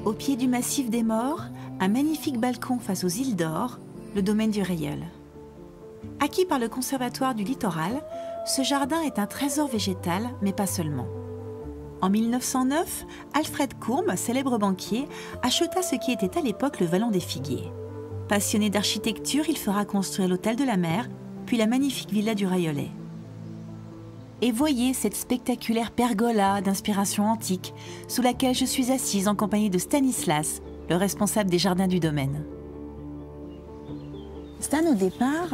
Au pied du massif des Morts, un magnifique balcon face aux îles d'Or, le domaine du Reilleul. Acquis par le Conservatoire du Littoral, ce jardin est un trésor végétal, mais pas seulement. En 1909, Alfred Courme, célèbre banquier, acheta ce qui était à l'époque le Vallon des Figuiers. Passionné d'architecture, il fera construire l'hôtel de la mer, puis la magnifique villa du Reilleulet. Et voyez cette spectaculaire pergola d'inspiration antique, sous laquelle je suis assise en compagnie de Stanislas, le responsable des jardins du domaine. Stan, au départ,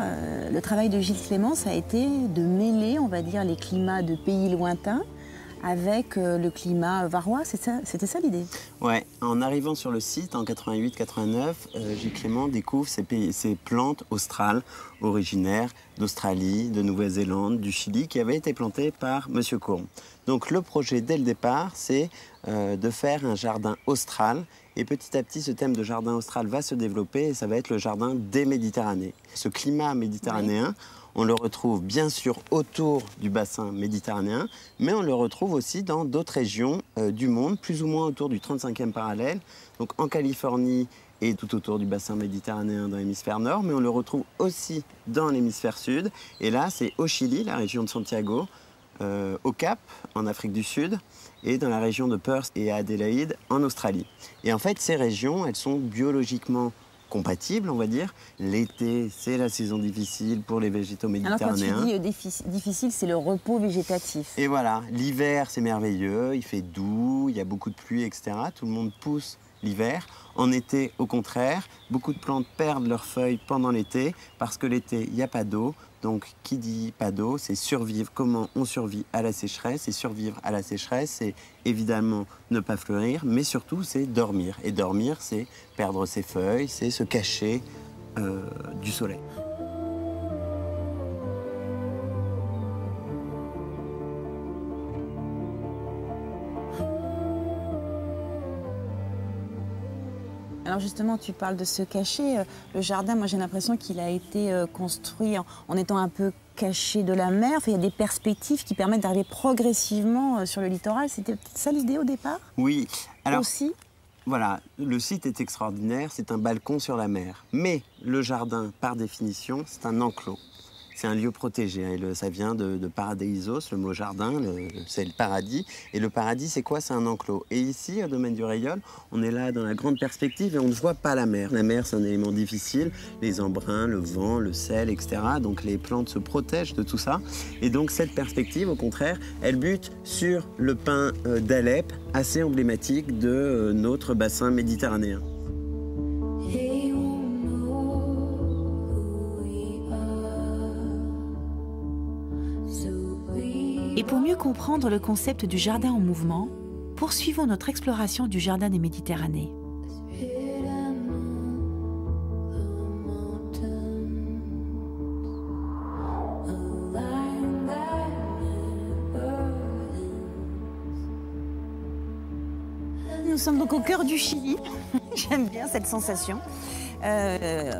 le travail de Gilles Clément, ça a été de mêler, on va dire, les climats de pays lointains avec le climat varois, c'était ça l'idée? Ouais, en arrivant sur le site en 88-89, Gilles Clément découvre ces plantes australes originaires d'Australie, de Nouvelle-Zélande, du Chili, qui avaient été plantées par Monsieur Courme. Donc le projet, dès le départ, c'est de faire un jardin austral. Et petit à petit, ce thème de jardin austral va se développer et ça va être le jardin des Méditerranées. Ce climat méditerranéen, on le retrouve bien sûr autour du bassin méditerranéen, mais on le retrouve aussi dans d'autres régions du monde, plus ou moins autour du 35e parallèle, donc en Californie et tout autour du bassin méditerranéen dans l'hémisphère nord, mais on le retrouve aussi dans l'hémisphère sud. Et là, c'est au Chili, la région de Santiago, au Cap, en Afrique du Sud, et dans la région de Perth et Adélaïde, en Australie. Et en fait, ces régions, elles sont biologiquement compatibles, on va dire. L'été, c'est la saison difficile pour les végétaux méditerranéens. Alors quand tu dis difficile, c'est le repos végétatif. Et voilà, l'hiver, c'est merveilleux, il fait doux, il y a beaucoup de pluie, etc. Tout le monde pousse l'hiver. En été, au contraire, beaucoup de plantes perdent leurs feuilles pendant l'été parce que l'été, il n'y a pas d'eau. Donc, qui dit pas d'eau, c'est survivre. Comment on survit à la sécheresse? Et survivre à la sécheresse, c'est évidemment ne pas fleurir, mais surtout, c'est dormir. Et dormir, c'est perdre ses feuilles, c'est se cacher du soleil. Alors justement, tu parles de se cacher. Le jardin, moi j'ai l'impression qu'il a été construit en étant un peu caché de la mer. Enfin, il y a des perspectives qui permettent d'arriver progressivement sur le littoral. C'était ça l'idée au départ? Oui. Alors, aussi. Voilà, le site est extraordinaire, c'est un balcon sur la mer. Mais le jardin, par définition, c'est un enclos. C'est un lieu protégé, hein, ça vient de paradeisos, le mot jardin, c'est le paradis. Et le paradis, c'est quoi? C'est un enclos. Et ici, au domaine du Reilleul, on est là dans la grande perspective et on ne voit pas la mer. La mer, c'est un élément difficile, les embruns, le vent, le sel, etc. Donc les plantes se protègent de tout ça. Et donc cette perspective, au contraire, elle bute sur le pin d'Alep, assez emblématique de notre bassin méditerranéen. Et pour mieux comprendre le concept du jardin en mouvement, poursuivons notre exploration du jardin des Méditerranées. Nous sommes donc au cœur du Chili. J'aime bien cette sensation.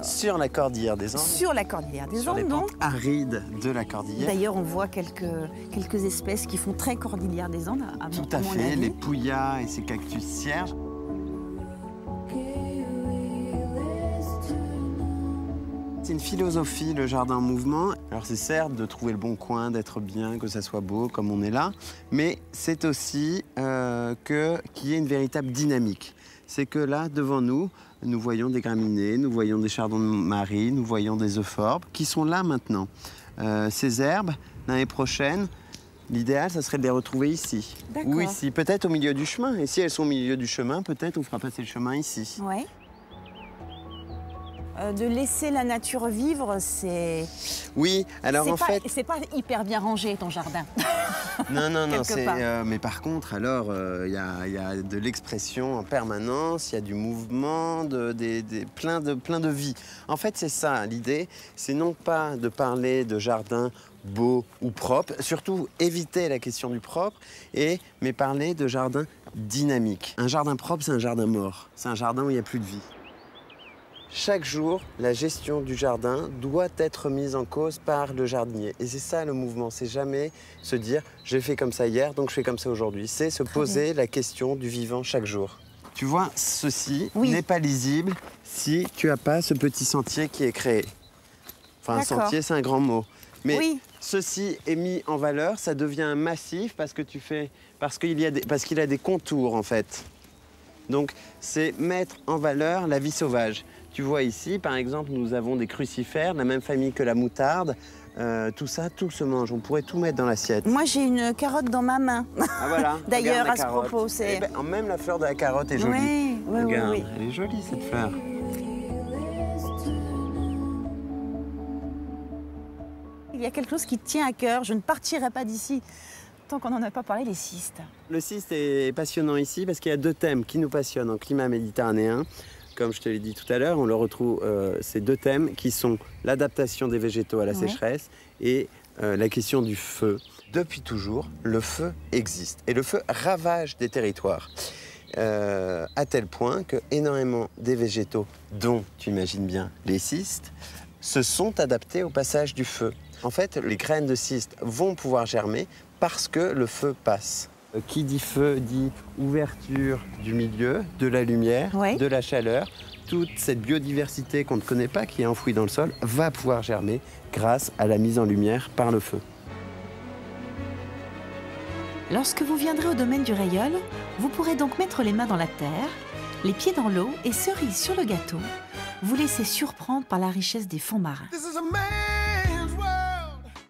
Sur la cordillère des Andes. Sur la cordillère des Sur Andes, les donc. pentes arides de la cordillère. D'ailleurs, on voit quelques espèces qui font très cordillère des Andes, à Tout mon à fait, avis. les pouyas et ces cactus cierges. C'est une philosophie, le jardin en mouvement. Alors c'est certes de trouver le bon coin, d'être bien, que ça soit beau comme on est là, mais c'est aussi qu'il y ait une véritable dynamique. C'est que là, devant nous, nous voyons des graminées, nous voyons des chardons de Marie, nous voyons des euphorbes qui sont là maintenant. Ces herbes, l'année prochaine, l'idéal, ça serait de les retrouver ici. Ou ici, peut-être au milieu du chemin. Et si elles sont au milieu du chemin, peut-être on fera passer le chemin ici. Ouais. De laisser la nature vivre, c'est... Oui, alors en fait... C'est pas hyper bien rangé, ton jardin. Non, mais par contre, alors, il y a de l'expression en permanence, il y a du mouvement, plein de vie. En fait, c'est ça, l'idée, c'est non pas de parler de jardin beau ou propre, surtout éviter la question du propre, mais parler de jardin dynamique. Un jardin propre, c'est un jardin mort. C'est un jardin où il n'y a plus de vie. Chaque jour, la gestion du jardin doit être mise en cause par le jardinier. Et c'est ça le mouvement, c'est jamais se dire « j'ai fait comme ça hier, donc je fais comme ça aujourd'hui ». C'est se poser la question du vivant chaque jour. Tu vois, ceci n'est pas lisible si tu n'as pas ce petit sentier qui est créé. Enfin, un sentier, c'est un grand mot. Mais ceci est mis en valeur, ça devient un massif parce qu'il a des contours, en fait. Donc, c'est mettre en valeur la vie sauvage. Tu vois ici, par exemple, nous avons des crucifères, de la même famille que la moutarde. Tout ça, tout se mange. On pourrait tout mettre dans l'assiette. Moi, j'ai une carotte dans ma main. Ah voilà. D'ailleurs, à ce propos, c'est... Même la fleur de la carotte est jolie. Regarde, elle est jolie, cette fleur. Il y a quelque chose qui tient à cœur. Je ne partirai pas d'ici tant qu'on n'en a pas parlé, les cystes. Le cyste est passionnant ici parce qu'il y a deux thèmes qui nous passionnent en climat méditerranéen. Comme je te l'ai dit tout à l'heure, on le retrouve, ces deux thèmes qui sont l'adaptation des végétaux à la sécheresse et la question du feu. Depuis toujours, le feu existe et le feu ravage des territoires. À tel point que énormément des végétaux, dont tu imagines bien les cystes, se sont adaptés au passage du feu. En fait, les graines de cystes vont pouvoir germer parce que le feu passe. Qui dit feu dit ouverture du milieu, de la lumière, de la chaleur. Toute cette biodiversité qu'on ne connaît pas, qui est enfouie dans le sol, va pouvoir germer grâce à la mise en lumière par le feu. Lorsque vous viendrez au domaine du Reilleul, vous pourrez donc mettre les mains dans la terre, les pieds dans l'eau et cerise sur le gâteau, vous laisser surprendre par la richesse des fonds marins.